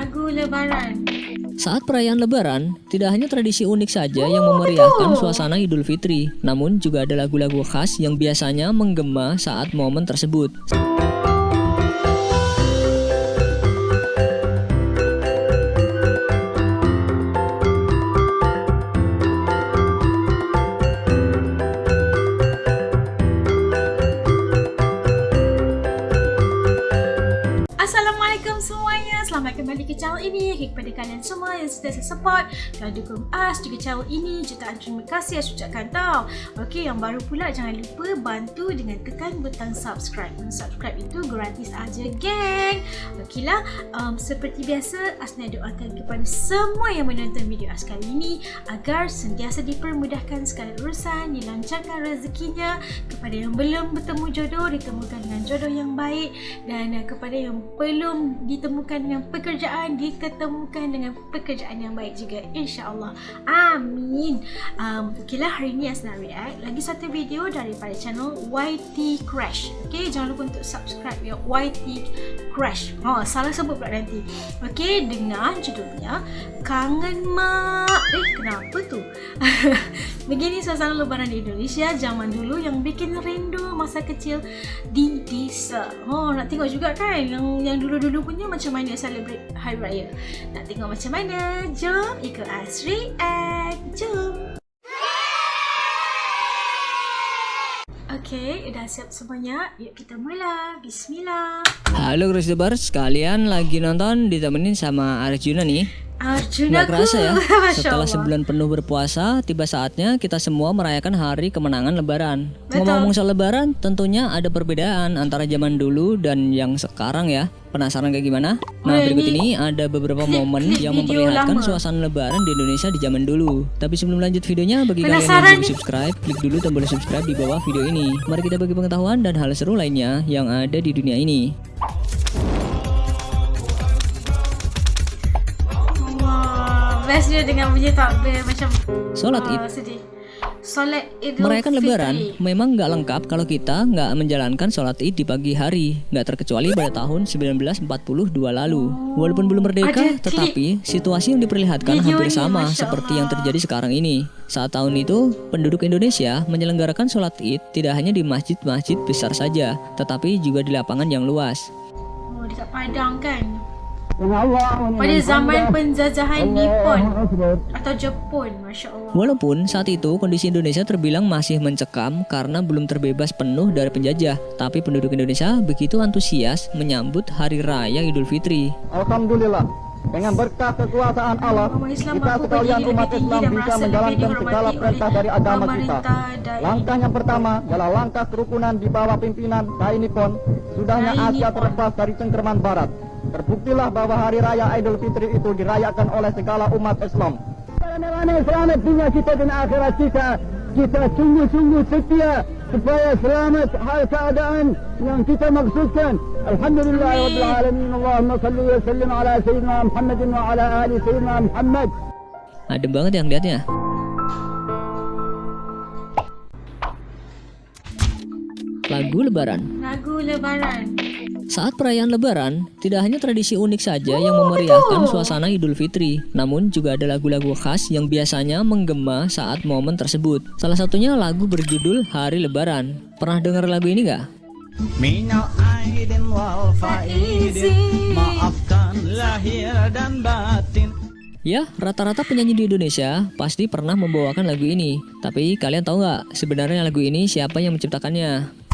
Lagu Lebaran. Saat perayaan Lebaran, tidak hanya tradisi unik saja yang memeriahkan suasana Idul Fitri, namun juga ada lagu-lagu khas yang biasanya menggema saat momen tersebut. Assalamualaikum semuanya, selamat kembali ke channel ini. Kepada kalian semua yang sentiasa support dan dukung us juga channel ini, jutaan terima kasih saya ucapkan tau. Okey, yang baru pula jangan lupa bantu dengan tekan butang subscribe. Subscribe itu gratis aja, geng. Okeylah, seperti biasa Asna doakan kepada semua yang menonton video us kali ini agar sentiasa dipermudahkan segala urusan, dilancarkan rezekinya. Kepada yang belum bertemu jodoh, ditemukan dengan jodoh yang baik, dan kepada yang belum ditemukan dengan pekerjaan, diketemukan dengan pekerjaan yang baik juga, insya-Allah. Amin. Okeylah, hari ni Asna react lagi satu video daripada channel YT Crash. Okey, jangan lupa untuk subscribe ya, YT Crash. Salah sebut pula nanti. Okey, dengan judulnya Kangen Mak. Kenapa tu? Begini suasana Lebaran di Indonesia zaman dulu yang bikin rindu masa kecil di desa. Nak tengok juga kan yang dulu-dulu punya macam mana celebrate Hari Raya. Nak tengok macam mana? Jom ikut us react. Jom. Okey, dah siap semuanya. Yuk kita mula. Bismillah. Halo Crusaders, kalian lagi nonton ditemenin sama Arjuna nih. Arjuna. Nggak kerasa ya, setelah sebulan penuh berpuasa, tiba saatnya kita semua merayakan hari kemenangan Lebaran. Ngomong-ngomong soal Lebaran, tentunya ada perbedaan antara zaman dulu dan yang sekarang ya. Penasaran kayak gimana? Nah, berikut ini ada beberapa momen yang memperlihatkan suasana Lebaran di Indonesia di zaman dulu. Tapi sebelum lanjut videonya, bagi kalian yang belum subscribe, klik dulu tombol subscribe di bawah video ini. Mari kita bagi pengetahuan dan hal seru lainnya yang ada di dunia ini. Best dia dengan bunyi takbir macam Solat Id. sedih. Solat Idul Merayakan Lebaran Fitri memang nggak lengkap kalau kita nggak menjalankan sholat Id di pagi hari, nggak terkecuali pada tahun 1942 lalu. Walaupun belum merdeka, tetapi situasi yang diperlihatkan hampir sama seperti yang terjadi sekarang ini. Saat tahun itu, penduduk Indonesia menyelenggarakan sholat Id tidak hanya di masjid-masjid besar saja, tetapi juga di lapangan yang luas. Dekat Padang kan? Pada zaman penjajahan Nippon atau Jepun, Masya Allah. Walaupun saat itu kondisi Indonesia terbilang masih mencekam karena belum terbebas penuh dari penjajah, tapi penduduk Indonesia begitu antusias menyambut Hari Raya Idul Fitri. Alhamdulillah, dengan berkah kekuasaan Allah, kita sekalian umat Islam bisa menjalankan segala perintah dari agama kita. Langkah yang pertama adalah langkah kerukunan di bawah pimpinan Dai Nippon. Sudahnya Asia terlepas dari cengkeraman Barat. Terbuktilah bahwa Hari Raya Idul Fitri itu dirayakan oleh segala umat Islam. Selamat dunia kita dan akhirat kita. Kita sungguh-sungguh setia supaya selamat hal keadaan yang kita maksudkan. Alhamdulillah rabbil alamin. Allahumma salli wa sallim ala sayyidina Muhammadin wa ala ali sayyidina Muhammad. Adem banget yang lihatnya. Lagu Lebaran. Lagu Lebaran. Saat perayaan Lebaran, tidak hanya tradisi unik saja yang memeriahkan suasana Idul Fitri, namun juga ada lagu-lagu khas yang biasanya menggema saat momen tersebut. Salah satunya lagu berjudul Hari Lebaran. Pernah dengar lagu ini nggak? Minal aidin wal faidin, maafkan lahir dan batin. Ya, rata-rata penyanyi di Indonesia pasti pernah membawakan lagu ini. Tapi kalian tahu nggak sebenarnya lagu ini siapa yang menciptakannya?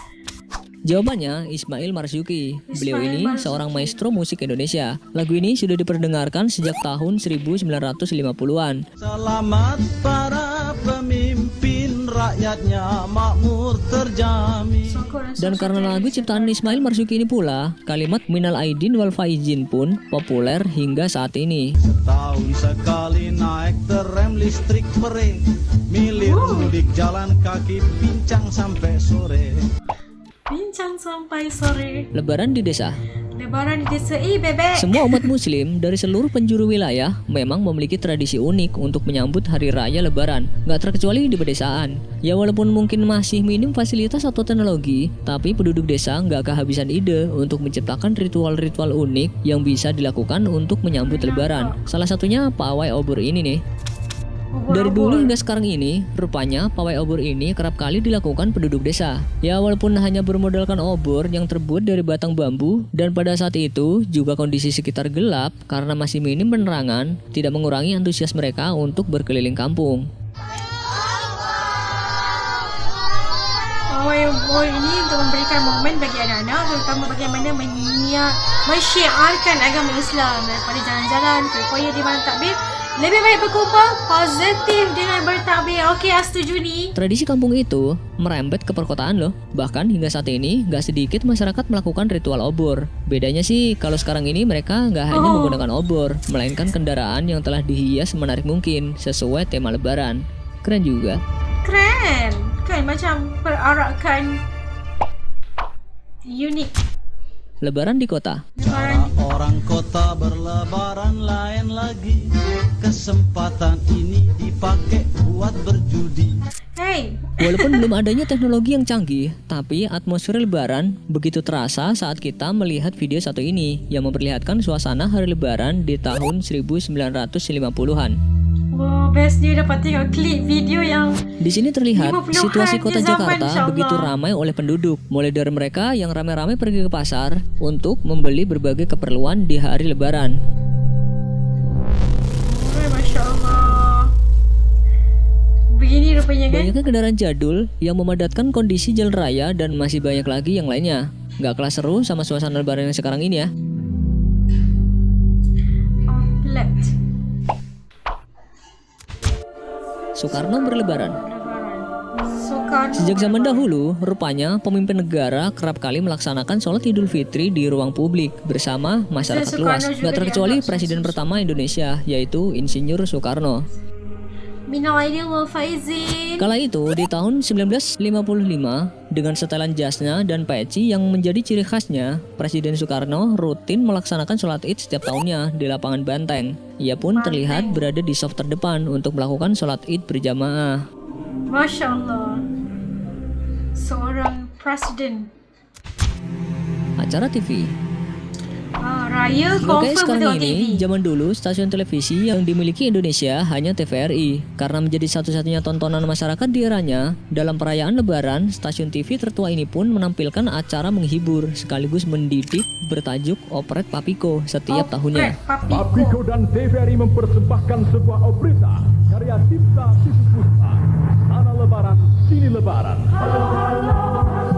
Jawabannya Ismail Marzuki. Beliau ini seorang maestro musik Indonesia. Lagu ini sudah diperdengarkan sejak tahun 1950-an. Selamat para pemimpin, rakyatnya makmur terjamin. Dan karena lagu ciptaan Ismail Marzuki ini pula, kalimat Minal Aidin wal Faizin pun populer hingga saat ini. Setahun sekali naik tram listrik pering, milir mudik jalan kaki pincang sampai sore. Bincang sampai sore. Lebaran di desa. Lebaran di desa bebek. Semua umat muslim dari seluruh penjuru wilayah memang memiliki tradisi unik untuk menyambut hari raya Lebaran, gak terkecuali di pedesaan. Ya walaupun mungkin masih minim fasilitas atau teknologi, tapi penduduk desa gak kehabisan ide untuk menciptakan ritual-ritual unik yang bisa dilakukan untuk menyambut Lebaran. Salah satunya pawai obor ini nih. Dari dulu hingga sekarang ini, rupanya pawai obor ini kerap kali dilakukan penduduk desa. Ya walaupun hanya bermodalkan obor yang terbuat dari batang bambu, dan pada saat itu juga kondisi sekitar gelap karena masih minim penerangan, tidak mengurangi antusias mereka untuk berkeliling kampung. Pawai obor ini untuk memberikan momen bagi anak-anak, terutama bagaimana mensyiarkan agama Islam daripada jalan-jalan, berfoya di malam takbir. Lebih baik berkumpul positif dengan bertakbir. Okey, setuju ni. Tradisi kampung itu merembet ke perkotaan loh. Bahkan hingga saat ini gak sedikit masyarakat melakukan ritual obor. Bedanya sih kalau sekarang ini mereka gak hanya menggunakan obor, melainkan kendaraan yang telah dihias semenarik mungkin sesuai tema Lebaran. Keren juga. Keren. Kan macam perarakan unik. Lebaran di kota. Orang kota berlebaran lain lagi. Kesempatan ini dipakai buat berjudi. Hey. Walaupun belum adanya teknologi yang canggih, tapi atmosfer Lebaran begitu terasa saat kita melihat video satu ini yang memperlihatkan suasana hari Lebaran di tahun 1950-an. Wow, bestnya dapat tengok klip video yang di sini terlihat 50-an situasi kota zaman, Jakarta insyaAllah. begitu ramai oleh penduduk. Mulai dari mereka yang ramai-ramai pergi ke pasar untuk membeli berbagai keperluan di hari Lebaran. Masya Allah. Begini rupanya kan? Banyaknya kendaraan jadul yang memadatkan kondisi jalan raya dan masih banyak lagi yang lainnya. Gak kalah seru sama suasana Lebaran yang sekarang ini ya. Outlet. Soekarno berlebaran. Soekarno. Sejak zaman dahulu, rupanya pemimpin negara kerap kali melaksanakan sholat Idul Fitri di ruang publik bersama masyarakat luas. Gak terkecuali presiden pertama Indonesia, yaitu Insinyur Soekarno. Minal aidin wal faizin. Kala itu, di tahun 1955, dengan setelan jasnya dan peci yang menjadi ciri khasnya, Presiden Soekarno rutin melaksanakan sholat Id setiap tahunnya di lapangan Banteng. Ia pun terlihat berada di saf terdepan untuk melakukan sholat Id berjamaah. Masya Allah. Seorang presiden. Acara TV. Raya Oke, confirm sekarang betul ini, TV. zaman dulu stasiun televisi yang dimiliki Indonesia hanya TVRI. Karena menjadi satu-satunya tontonan masyarakat di eranya, dalam perayaan Lebaran, stasiun TV tertua ini pun menampilkan acara menghibur sekaligus mendidik bertajuk Operet Papiko setiap tahunnya. Papiko dan TVRI mempersembahkan sebuah opereta karya Cipta Tipu Puspa. Sana Lebaran, sini Lebaran.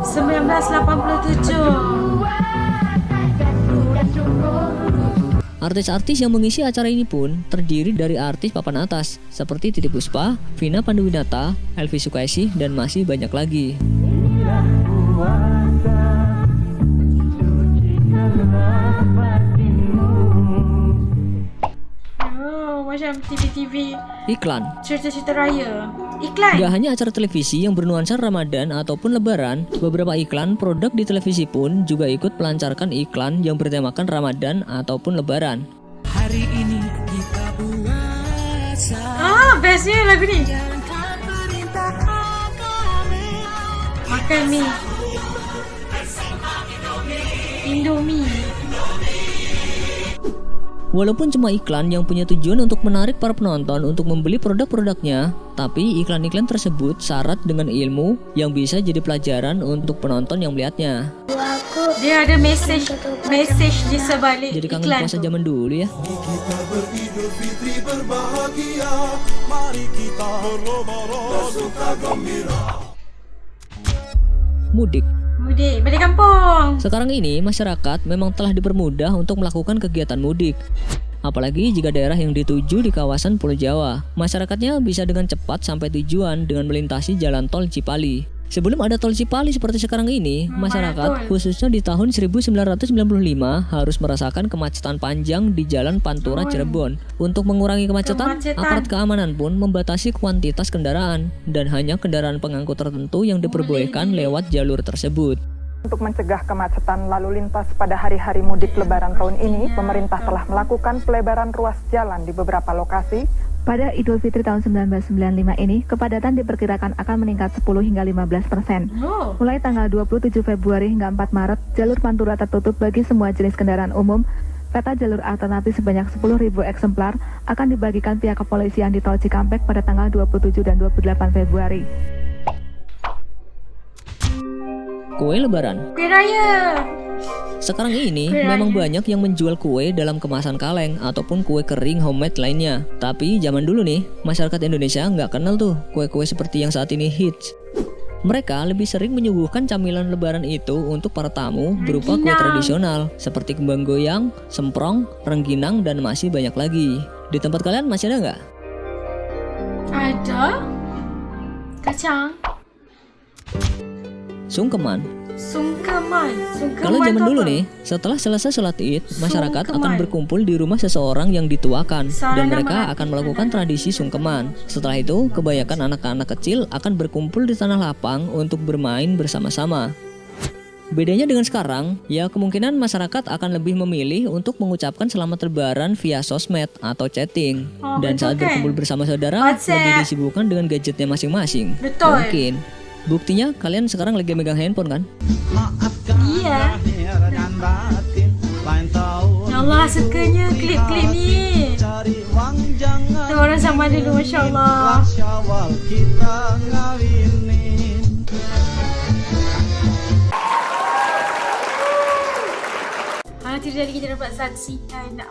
1987. Artis-artis yang mengisi acara ini pun terdiri dari artis papan atas seperti Titiek Puspa, Vina Panduwinata, Elvy Sukaesih, dan masih banyak lagi. Oh, macam TV-TV Iklan. cerita-cerita raya. Iklan. Gak hanya acara televisi yang bernuansa Ramadan ataupun Lebaran, beberapa iklan produk di televisi pun juga ikut melancarkan iklan yang bertemakan Ramadan ataupun Lebaran. Hari ini kita puasa. Bestnya lagu ni. Makan mie. Indomie. Walaupun cuma iklan yang punya tujuan untuk menarik para penonton untuk membeli produk-produknya, tapi iklan-iklan tersebut syarat dengan ilmu yang bisa jadi pelajaran untuk penonton yang melihatnya. Dia ada message di sebalik Jadi kangen iklan puasa tu. zaman dulu ya. Kita beridul fitri berbahagia. Mari kita berlebaran bersuka gembira. Mudik. Mudik balik kampung. Sekarang ini masyarakat memang telah dipermudah untuk melakukan kegiatan mudik. Apalagi jika daerah yang dituju di kawasan Pulau Jawa, masyarakatnya bisa dengan cepat sampai tujuan dengan melintasi jalan tol Cipali. Sebelum ada tol Cipali seperti sekarang ini, masyarakat khususnya di tahun 1995 harus merasakan kemacetan panjang di Jalan Pantura Cirebon. Untuk mengurangi kemacetan, aparat keamanan pun membatasi kuantitas kendaraan dan hanya kendaraan pengangkut tertentu yang diperbolehkan lewat jalur tersebut. Untuk mencegah kemacetan lalu lintas pada hari-hari mudik Lebaran tahun ini, pemerintah telah melakukan pelebaran ruas jalan di beberapa lokasi. Pada Idul Fitri tahun 1995 ini, kepadatan diperkirakan akan meningkat 10 hingga 15%. Mulai tanggal 27 Februari hingga 4 Maret, jalur Pantura tertutup bagi semua jenis kendaraan umum. Peta jalur alternatif sebanyak 10.000 eksemplar akan dibagikan pihak kepolisian di Tol Cikampek pada tanggal 27 dan 28 Februari. Kue Lebaran. Kue raya. Sekarang ini memang banyak yang menjual kue dalam kemasan kaleng ataupun kue kering homemade lainnya. Tapi zaman dulu nih, masyarakat Indonesia nggak kenal tuh kue-kue seperti yang saat ini hits. Mereka lebih sering menyuguhkan camilan lebaran itu untuk para tamu berupa kue tradisional seperti kembang goyang, semprong, rengginang, dan masih banyak lagi. Di tempat kalian masih ada nggak? Ada. Kacang. Sungkeman. Sungkeman Kalau zaman tu dulu apa? nih, setelah selesai sholat id, masyarakat Sungkeman. akan berkumpul di rumah seseorang yang dituakan dan Sarana mereka merapi akan melakukan tradisi sungkeman. Setelah itu, kebanyakan anak-anak kecil akan berkumpul di tanah lapang untuk bermain bersama-sama. Bedanya dengan sekarang, ya kemungkinan masyarakat akan lebih memilih untuk mengucapkan selamat lebaran via sosmed atau chatting. Dan betul saat kan? berkumpul bersama saudara, WhatsApp. lebih disibukkan dengan gadgetnya masing-masing. Betul. Mungkin. Buktinya kalian sekarang lagi megang handphone kan? Maafkan Iya. lahir dan batin, lain tahun Ya Allah, sukanya klip-klip ni. cari uang jangan Tu orang zaman dulu, Masya Allah. Syawal kita ngawinin. Itu tadi kita dapat saksikan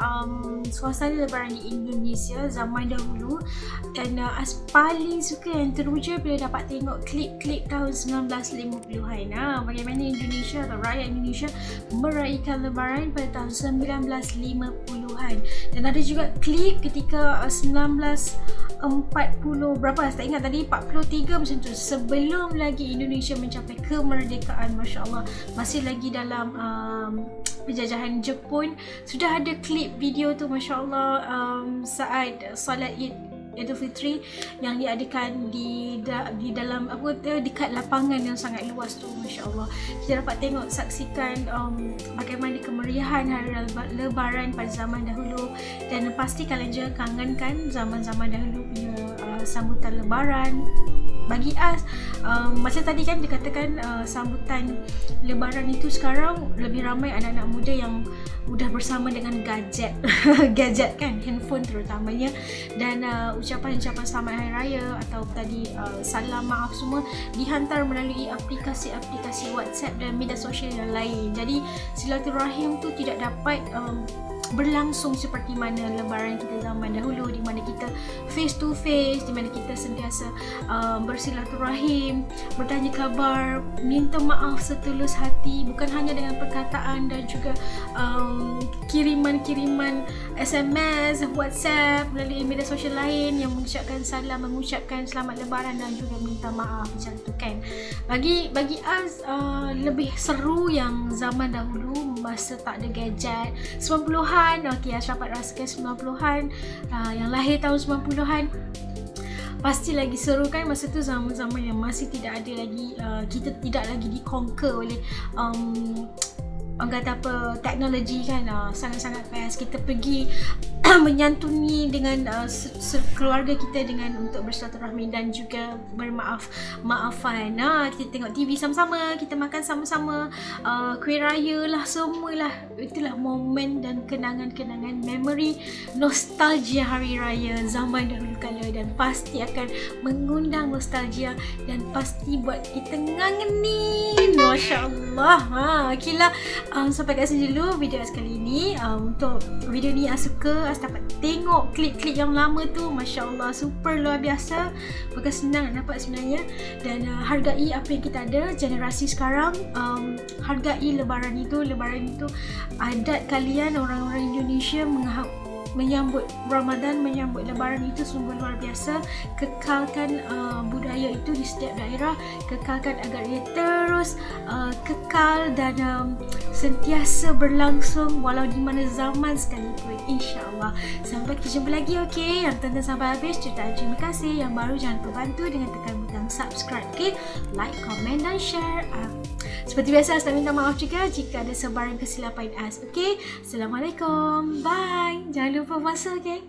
suasana lebaran di Indonesia zaman dahulu. Dan paling suka yang teruja bila dapat tengok klip-klip tahun 1950-an. Bagaimana Indonesia atau rakyat Indonesia meraihkan lebaran pada tahun 1950-an. Dan ada juga klip ketika 1940 berapa, tak ingat tadi, 43 macam tu, sebelum lagi Indonesia mencapai kemerdekaan. Masya Allah, masih lagi dalam penjajahan Jepun. Sudah ada klip video tu, Masya Allah, saat salat Id Idul Fitri yang diadakan di dalam dekat lapangan yang sangat luas tu. Masya Allah, kita dapat tengok, saksikan bagaimana kemeriahan hari lebaran pada zaman dahulu. Dan pasti kalian juga kangenkan zaman-zaman dahulu punya sambutan lebaran. Bagi us, macam tadi kan dikatakan sambutan lebaran itu sekarang lebih ramai anak-anak muda yang mudah bersama dengan gadget gadget kan, handphone terutamanya. Dan ucapan-ucapan selamat hari raya atau tadi salam maaf semua dihantar melalui aplikasi-aplikasi WhatsApp dan media sosial yang lain. Jadi silaturahim tu tidak dapat berlangsung seperti mana lebaran kita zaman dahulu, di mana kita face to face, di mana kita sentiasa bersilaturahim, bertanya khabar, minta maaf setulus hati, bukan hanya dengan perkataan dan juga kiriman-kiriman SMS, WhatsApp, melalui media sosial lain yang mengucapkan salam, mengucapkan selamat lebaran dan juga minta maaf macam tu kan. Bagi us lebih seru yang zaman dahulu masa tak ada gadget. 90-an, okey, Ashraf rasakan 90-an, yang lahir tahun 90-an pasti lagi seru kan. Masa tu zaman-zaman yang masih tidak ada lagi, kita tidak lagi di-conquer oleh orang kata apa, teknologi kan. Sangat-sangat best kita pergi menyantuni dengan keluarga kita dengan untuk bersilaturahmi dan juga bermaafan. Kita tengok TV sama-sama, kita makan sama-sama, kuih raya lah, semualah. Itulah momen dan kenangan-kenangan, memori, nostalgia hari raya zaman dahulu kala, dan pasti akan mengundang nostalgia dan pasti buat kita ngangenin. Masya Allah. Okeylah, sampai kat sini dulu video sekali ini. Untuk video ni suka, dapat tengok klip-klip yang lama tu, Masya Allah, super luar biasa, bukan senang nak dapat sebenarnya. Dan hargai apa yang kita ada, generasi sekarang, hargai lebaran itu adat kalian orang-orang Indonesia menyambut Ramadan, menyambut lebaran itu sungguh luar biasa. Kekalkan budaya itu di setiap daerah, kekalkan agar ia terus kekal dan sentiasa berlangsung walau di mana zaman sekalipun, insya-Allah. Sampai kita jumpa lagi, okey? Yang tonton sampai habis, jutaan terima kasih. Yang baru jangan lupa bantu dengan tekan butang subscribe, okey? Like, comment dan share. Seperti biasa, As nak minta maaf juga jika ada sebarang kesilapan As. Okay, Assalamualaikum. Bye. Jangan lupa puasa, okay?